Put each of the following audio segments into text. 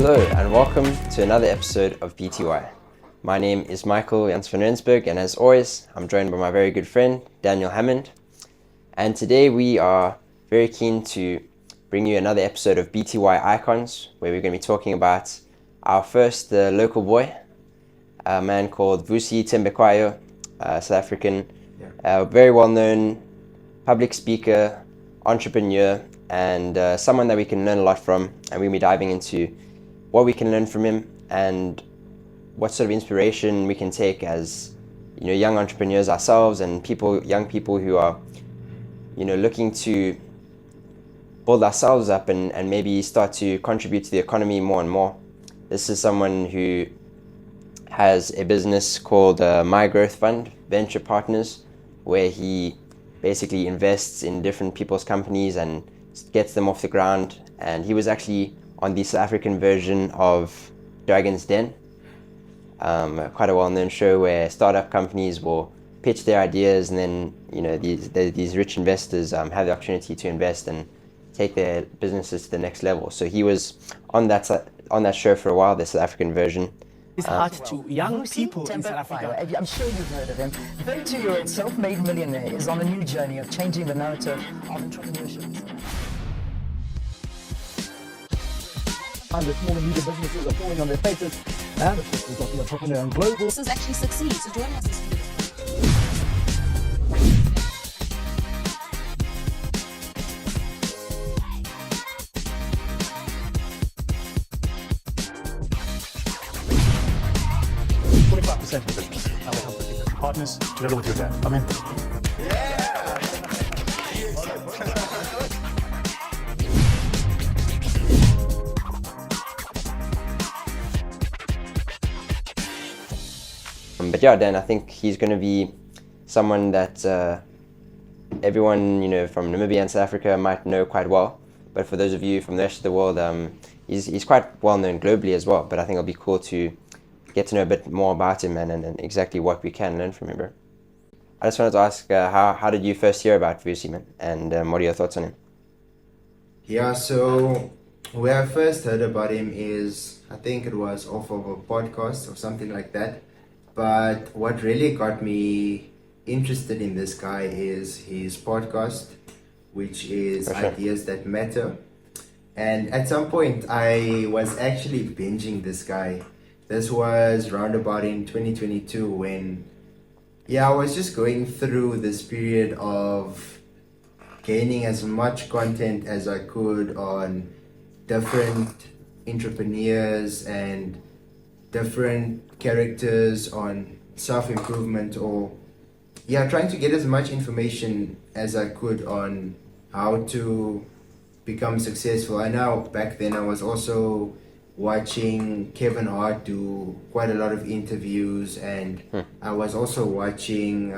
Hello and welcome to another episode of BTY. My name is Michael Jans van Rensburg, and as always, I'm joined by my very good friend, Daniel Hammond. And today we are very keen to bring you another episode of BTY Icons, where we're going to be talking about our first local boy, a man called Vusi Thembekwayo, South African, very well-known public speaker, entrepreneur, and someone that we can learn a lot from. And we'll be diving into what we can learn from him and what sort of inspiration we can take as young entrepreneurs ourselves and young people who are looking to build ourselves up and maybe start to contribute to the economy more and more. This is someone who has a business called My Growth Fund Venture Partners, where he basically invests in different people's companies and gets them off the ground. And he was actually on the South African version of Dragon's Den, quite a well-known show where startup companies will pitch their ideas, and then these rich investors have the opportunity to invest and take their businesses to the next level. So he was on that show for a while, the South African version. His art to young people in South Africa. I'm sure you've heard of him. 32-year-old self-made millionaire is on a new journey of changing the narrative of entrepreneurship. And the small and medium businesses are falling on their faces. And of course, we've got the entrepreneur and global. This is actually succeed, so join us this week. Of the business. I will help with the partners together with your dad. Amen. But yeah, Dan, I think he's going to be someone that everyone from Namibia and South Africa might know quite well. But for those of you from the rest of the world, he's quite well known globally as well. But I think it'll be cool to get to know a bit more about him and exactly what we can learn from him, bro. I just wanted to ask, how did you first hear about Vusi, man? And what are your thoughts on him? Yeah, so where I first heard about him is, I think it was off of a podcast or something like that. But what really got me interested in this guy is his podcast, which is Ideas That Matter. And at some point, I was actually binging this guy. This was roundabout in 2022 when, I was just going through this period of gaining as much content as I could on different entrepreneurs and different characters on self-improvement, or trying to get as much information as I could on how to become successful. I know back then I was also watching Kevin Hart do quite a lot of interviews, and I was also watching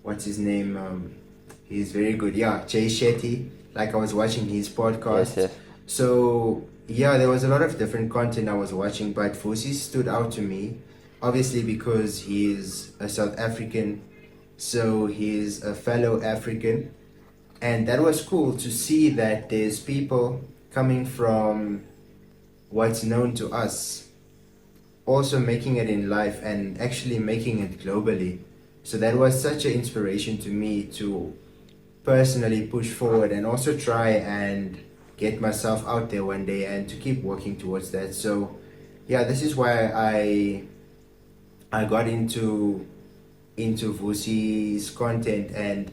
what's his name, he's very good, Jay Shetty. Like, I was watching his podcast. Yes. So there was a lot of different content I was watching, but Vusi stood out to me, obviously because he's a South African, so he's a fellow African, and that was cool to see that there's people coming from what's known to us also making it in life and actually making it globally. So that was such an inspiration to me to personally push forward and also try and get myself out there one day and to keep working towards that. So this is why I got into Vusi's content. And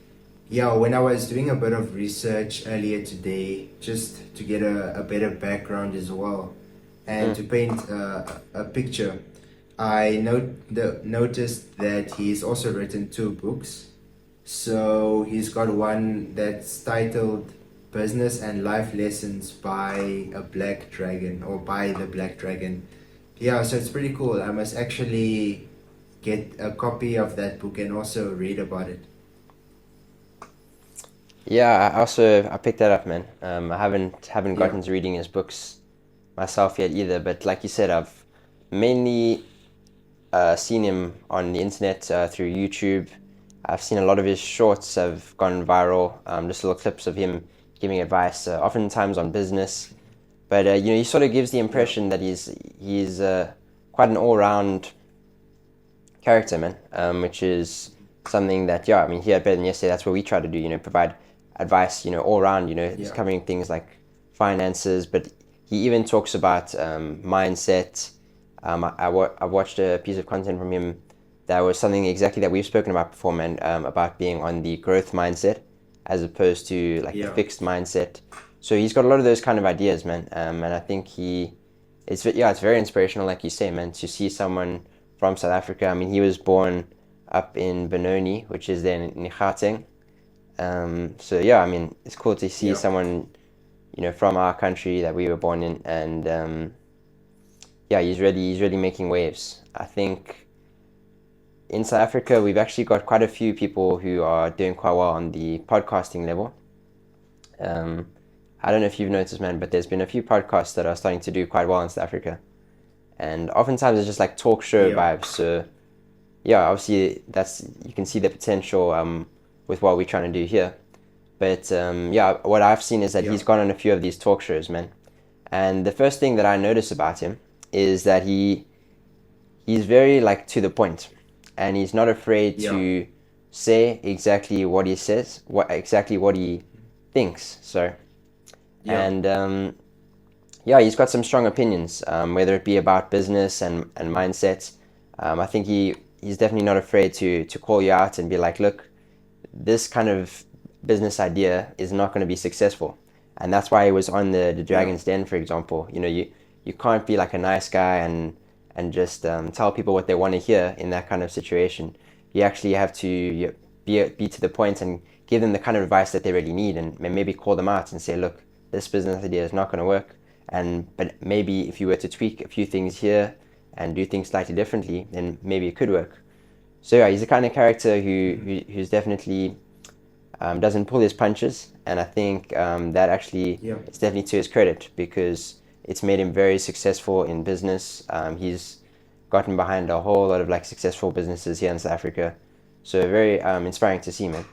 when I was doing a bit of research earlier today, just to get a better background as well, and to paint a picture, I noticed that he's also written 2 books. So he's got one that's titled Business and Life Lessons by a Black Dragon, or by the Black Dragon. So it's pretty cool. I must actually get a copy of that book and also read about it. I picked that up, man. I haven't gotten to reading his books myself yet either, but like you said, I've mainly seen him on the internet through YouTube. I've seen a lot of his shorts have gone viral, just little clips of him giving advice, oftentimes on business, But he sort of gives the impression that he's quite an all-round character, man, which is something that, here at Better Than Yesterday, that's what we try to do, provide advice, all around, it's covering things like finances, but he even talks about mindset. I watched a piece of content from him that was something exactly that we've spoken about before, man, about being on the growth mindset as opposed to the fixed mindset. So he's got a lot of those kind of ideas, man, and I think it's very inspirational, like you say, man, to see someone from South Africa. He was born up in Benoni, which is then in Gauteng. So it's cool to see someone, from our country that we were born in, and he's really making waves. I think in South Africa we've actually got quite a few people who are doing quite well on the podcasting level. I don't know if you've noticed, man, but there's been a few podcasts that are starting to do quite well in South Africa, and oftentimes it's just like talk show vibes. So obviously you can see the potential with what we're trying to do here. But what I've seen is that he's gone on a few of these talk shows, man. And the first thing that I notice about him is that he's very to the point, and he's not afraid to say exactly what he says, what he thinks. So, and he's got some strong opinions, whether it be about business and mindset. I think he's definitely not afraid to call you out and be like, look, this kind of business idea is not going to be successful. And that's why he was on the Dragon's Den, for example. You can't be like a nice guy and just tell people what they want to hear in that kind of situation. You actually have to be to the point and give them the kind of advice that they really need, and maybe call them out and say, look, this business idea is not going to work, but maybe if you were to tweak a few things here and do things slightly differently, then maybe it could work. So he's the kind of character who's definitely doesn't pull his punches, and I think that actually is definitely to his credit, because it's made him very successful in business. He's gotten behind a whole lot of successful businesses here in South Africa. So very inspiring to see, man.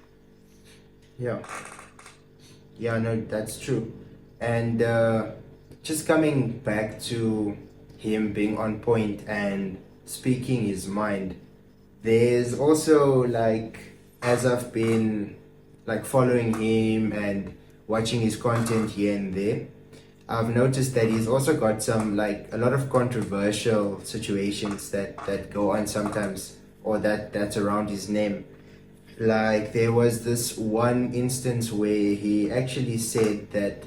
No, that's true. And just coming back to him being on point and speaking his mind, there's also as I've been following him and watching his content here and there, I've noticed that he's also got some a lot of controversial situations that go on sometimes, or that's around his name. There was this one instance where he actually said that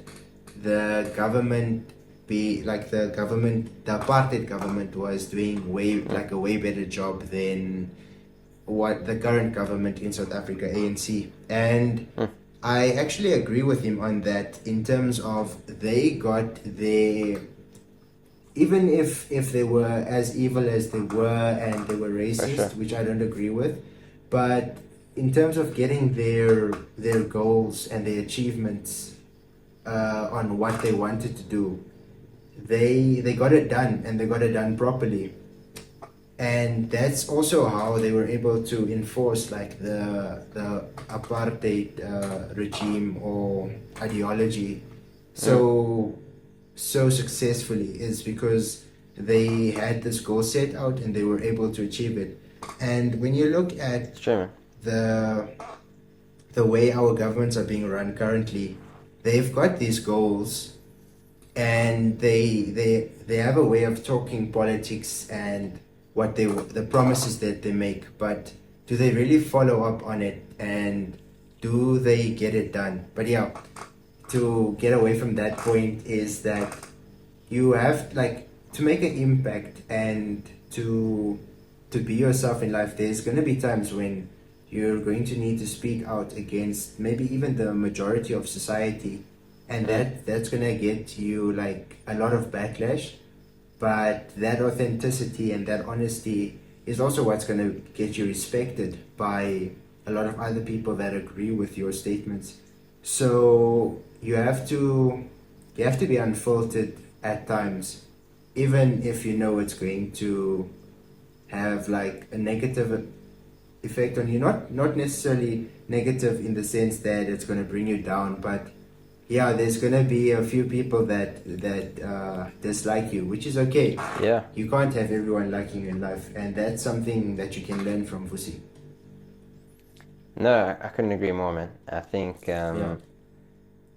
the government the apartheid government was doing a way better job than what the current government in South Africa, ANC. And I actually agree with him on that, in terms of they got their, even if they were as evil as they were and they were racist, which I don't agree with, but in terms of getting their goals and their achievements on what they wanted to do, they got it done, and they got it done properly. And that's also how they were able to enforce the apartheid regime or ideology so successfully, is because they had this goal set out and they were able to achieve it. And when you look at the way our governments are being run currently, they've got these goals, and they have a way of talking politics and the promises that they make, but do they really follow up on it, and do they get it done? But to get away from that point is that you have to make an impact and to be yourself in life. There's going to be times when you're going to need to speak out against maybe even the majority of society, and that's going to get you a lot of backlash. But that authenticity and that honesty is also what's going to get you respected by a lot of other people that agree with your statements. So you have to be unfiltered at times, even if you know it's going to have a negative effect on you. Not necessarily negative in the sense that it's going to bring you down, but yeah, there's gonna be a few people that dislike you, which is okay. Yeah. You can't have everyone liking you in life, and that's something that you can learn from Vusi. No, I couldn't agree more, man. I think,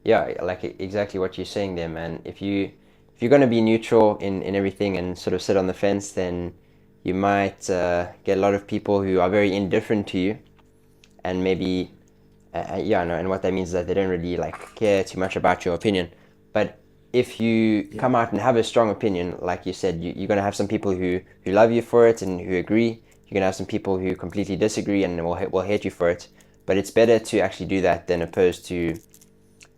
like exactly what you're saying there, man. If you're gonna be neutral in everything and sort of sit on the fence, then you might get a lot of people who are very indifferent to you, and maybe, no, and what that means is that they don't really like care too much about your opinion. But if you come out and have a strong opinion, like you said, you're gonna have some people who love you for it and who agree. You're gonna have some people who completely disagree and will hate you for it. But it's better to actually do that than opposed to,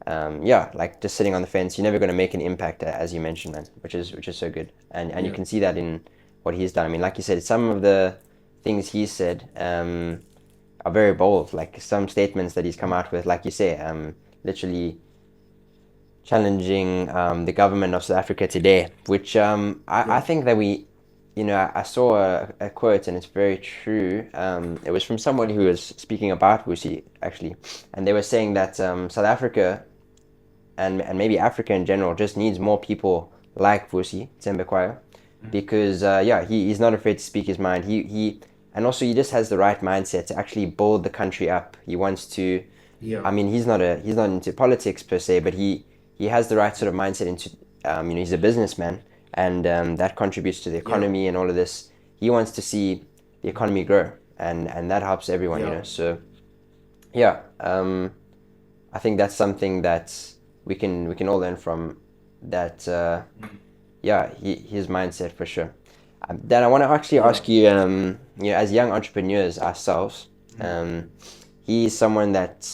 like just sitting on the fence. You're never gonna make an impact, as you mentioned, man, which is so good. And you can see that in what he's done. I mean, like you said, some of the things he said are very bold. Like some statements that he's come out with, like you say, literally challenging the government of South Africa today, which I think that I saw a quote, and it's very true. It was from someone who was speaking about Vusi, actually, and they were saying that South Africa and maybe Africa in general just needs more people like Vusi Thembekwayo, because he's not afraid to speak his mind. And also he just has the right mindset to actually build the country up. He wants to. Yeah. I mean, he's not into politics per se, but he has the right sort of mindset into. He's a businessman, and that contributes to the economy and all of this. He wants to see the economy grow, and that helps everyone. So I think that's something that we can all learn from. That his mindset for sure. Dan, I want to actually ask you, as young entrepreneurs ourselves, he's someone that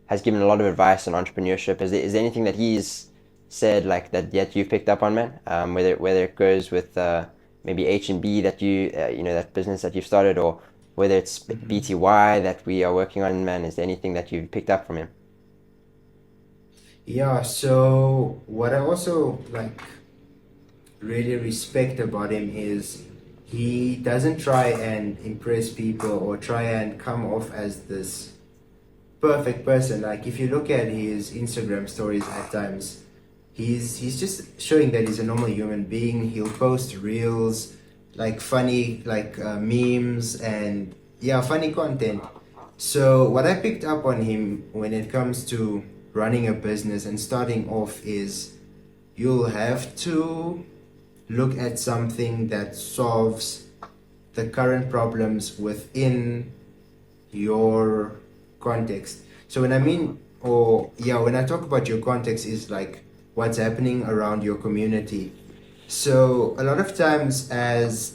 has given a lot of advice on entrepreneurship. Is there anything that he's said like that yet you've picked up on, man? Whether it goes with maybe H&B that you that business that you've started, or whether it's BTY that we are working on, man. Is there anything that you've picked up from him? Yeah, so what I also really respect about him is he doesn't try and impress people or try and come off as this perfect person. Like if you look at his Instagram stories at times, he's just showing that he's a normal human being. He'll post reels, like funny, memes and funny content. So what I picked up on him when it comes to running a business and starting off is you'll have to look at something that solves the current problems within your context. So when I talk about your context is like what's happening around your community. So a lot of times as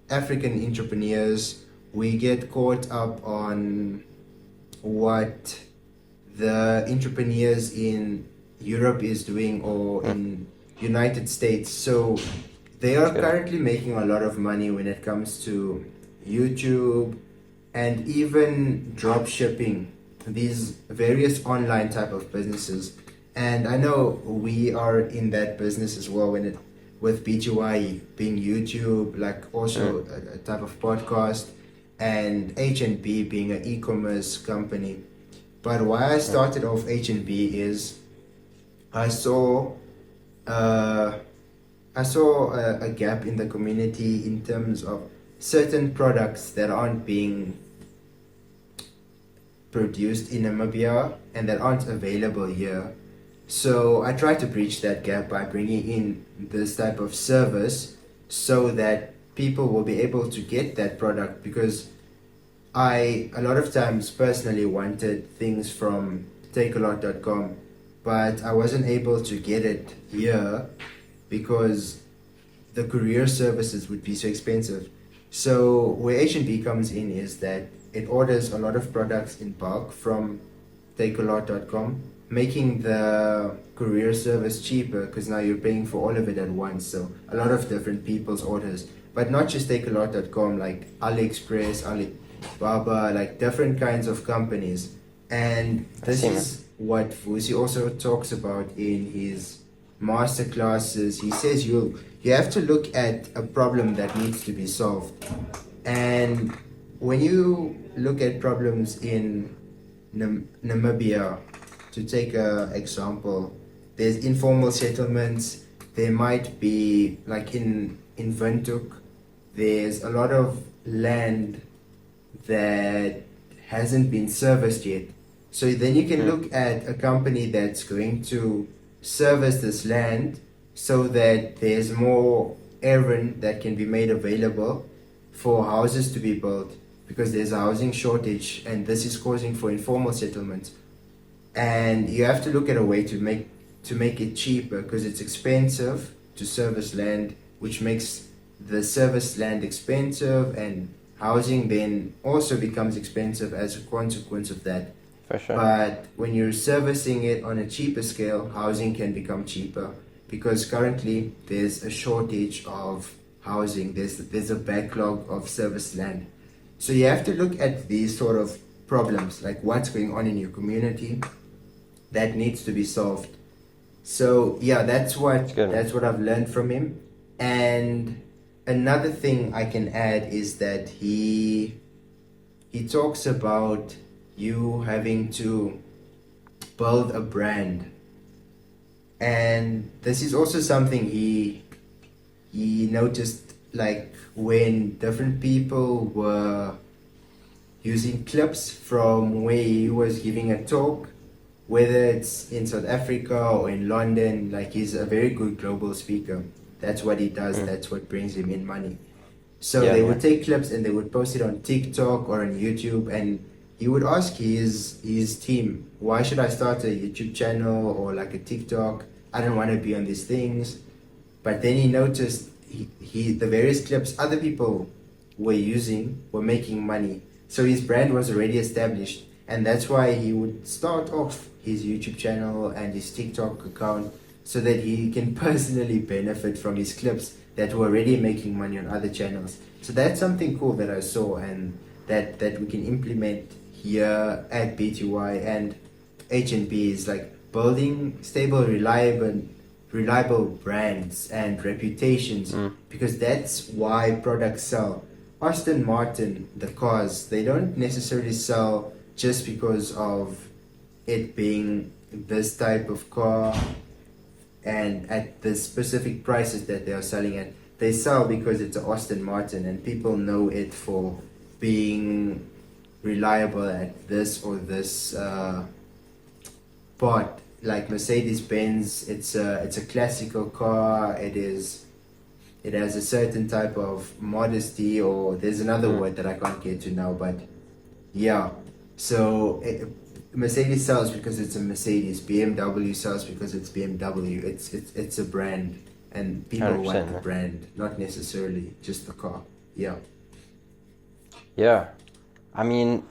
African entrepreneurs, we get caught up on what the entrepreneurs in Europe is doing or in United States. So they are currently making a lot of money when it comes to YouTube and even drop shipping, these various online type of businesses. And I know we are in that business as well with BTY being YouTube, like also a type of podcast, and H&B being an e-commerce company. But why I started off H&B is I saw a gap in the community in terms of certain products that aren't being produced in Namibia and that aren't available here. So I tried to bridge that gap by bringing in this type of service so that people will be able to get that product, because I a lot of times personally wanted things from takealot.com, but I wasn't able to get it here because the courier services would be so expensive. So where H&B comes in is that it orders a lot of products in bulk from takealot.com, making the courier service cheaper because now you're paying for all of it at once. So a lot of different people's orders, but not just takealot.com, like AliExpress, Alibaba, like different kinds of companies. And this is what Vusi also talks about in his master classes. He says you have to look at a problem that needs to be solved. And when you look at problems in Namibia, to take a example, there's informal settlements. There might be like in Windhoek, there's a lot of land that hasn't been serviced yet. So then you can look at a company that's going to service this land so that there's more area that can be made available for houses to be built, because there's a housing shortage and this is causing for informal settlements. And you have to look at a way to make it cheaper, because it's expensive to service land, which makes the service land expensive, and housing then also becomes expensive as a consequence of that. For sure. But when you're servicing it on a cheaper scale, housing can become cheaper, because currently there's a shortage of housing. There's a backlog of service land. So you have to look at these sort of problems, like what's going on in your community that needs to be solved. So yeah, that's what I've learned from him. And another thing I can add is that he talks about you having to build a brand. And this is also something he noticed, like when different people were using clips from where he was giving a talk, whether it's in South Africa or in London. Like, he's a very good global speaker. That's what he does. That's what brings him in money. So they would take clips and they would post it on TikTok or on YouTube, and he would ask his team, why should I start a YouTube channel or like a TikTok? I don't want to be on these things. But then he noticed the various clips other people were using were making money. So his brand was already established. And that's why he would start off his YouTube channel and his TikTok account, so that he can personally benefit from his clips that were already making money on other channels. So that's something cool that I saw, and that we can implement here at BTY and H&B, is like building stable, reliable brands and reputations, because that's why products sell. Aston Martin, the cars, they don't necessarily sell just because of it being this type of car and at the specific prices that they are selling at. They sell because it's an Aston Martin, and people know it for being reliable at this or this part. Like Mercedes-Benz, it's a classical car. It has a certain type of modesty, or there's another word that I can't get to now, but yeah. So Mercedes sells because it's a Mercedes. BMW sells because it's BMW. It's a brand, and people want the brand, not necessarily just the car. Yeah. Yeah, I mean,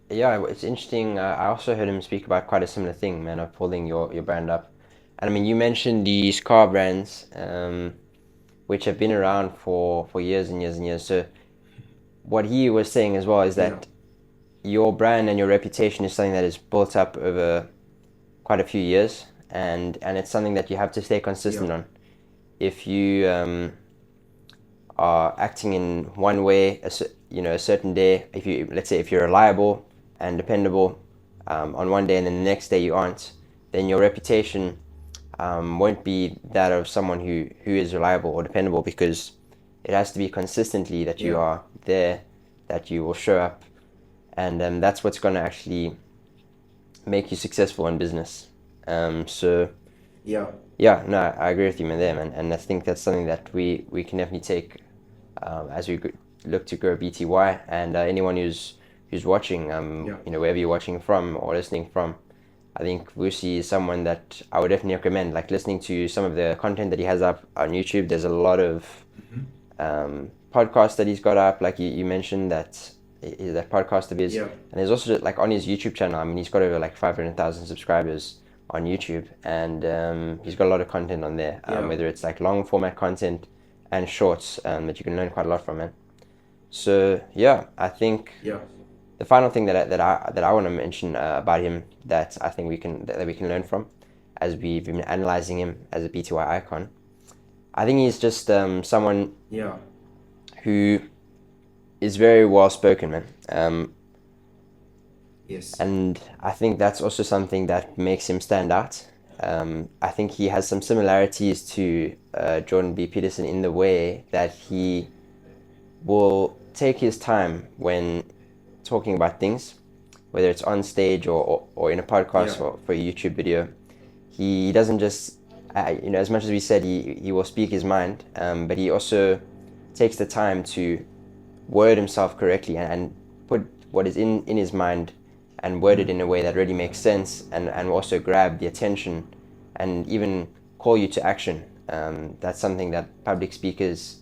yeah, it's interesting. I also heard him speak about quite a similar thing, man, of pulling your brand up. And I mean, you mentioned these car brands, which have been around for years and years and years. So what he was saying as well is that your brand and your reputation is something that is built up over quite a few years, and it's something that you have to stay consistent on. If you are acting in one way, a certain day, let's say if you're reliable and dependable on one day, and then the next day you aren't, then your reputation won't be that of someone who is reliable or dependable, because it has to be consistently that you are there, that you will show up. And that's what's going to actually make you successful in business. So no, I agree with you, man, there, man. And I think that's something that we can definitely take as we look to grow BTY. And anyone who's watching, wherever you're watching from or listening from, I think Vusi is someone that I would definitely recommend, like listening to some of the content that he has up on YouTube. There's a lot of podcasts that he's got up, like you mentioned, that podcast of his, and there's also like on his YouTube channel, I mean, he's got over like 500,000 subscribers on YouTube, and he's got a lot of content on there, whether it's like long format content and shorts that you can learn quite a lot from, man. So yeah, I think the final thing that I want to mention about him that I think we can learn from, as we've been analyzing him as a BTY icon, I think he's just someone who is very well spoken, man. Yes. And I think that's also something that makes him stand out. I think he has some similarities to Jordan B. Peterson in the way that he will take his time when talking about things, whether it's on stage or in a podcast Yeah. or for a YouTube video. He doesn't just, as much as we said, he will speak his mind, but he also takes the time to word himself correctly and put what is in his mind and word it in a way that really makes sense and also grab the attention and even call you to action. That's something that public speakers,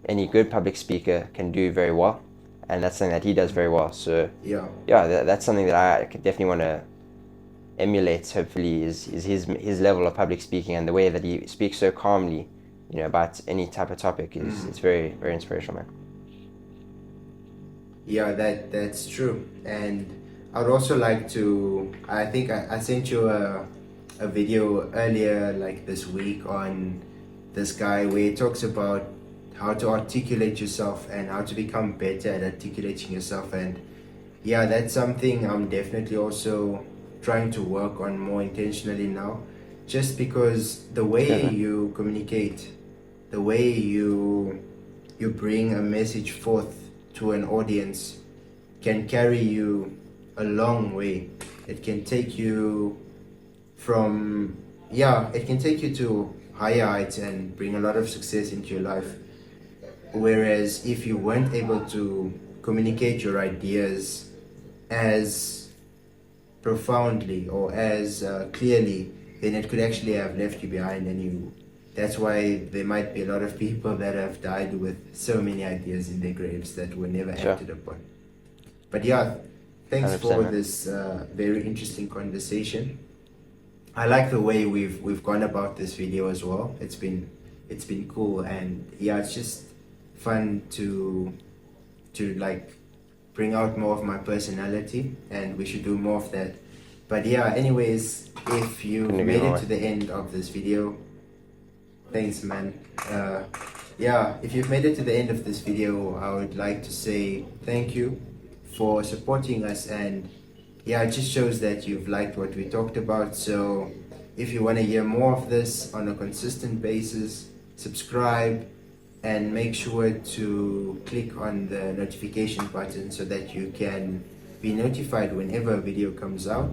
any good public speaker, can do very well, and that's something that he does very well. So Yeah. that's something that I could definitely want to emulate. Hopefully, is his level of public speaking and the way that he speaks so calmly, about any type of topic is it's very, very inspirational, man. Yeah, that's true. And I'd also like to, I think I sent you a video earlier, like this week, on this guy where he talks about how to articulate yourself and how to become better at articulating yourself. And yeah, that's something I'm definitely also trying to work on more intentionally now, just because the way you communicate, the way you bring a message forth to an audience can carry you a long way. It can take you to higher heights and bring a lot of success into your life. Whereas if you weren't able to communicate your ideas as profoundly or as clearly, then it could actually have left you behind. And that's why there might be a lot of people that have died with so many ideas in their graves that were never acted upon. But yeah, thanks for this very interesting conversation. I like the way we've gone about this video as well. It's been cool, and yeah, it's just fun to like bring out more of my personality, and we should do more of that. But yeah, anyways, if you made it to the end of this video, thanks, man. If you've made it to the end of this video, I would like to say thank you for supporting us, and yeah, it just shows that you've liked what we talked about. So if you want to hear more of this on a consistent basis, subscribe and make sure to click on the notification button so that you can be notified whenever a video comes out.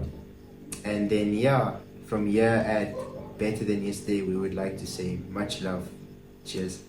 And then yeah, from here at Better Than Yesterday, we would like to say much love. Cheers.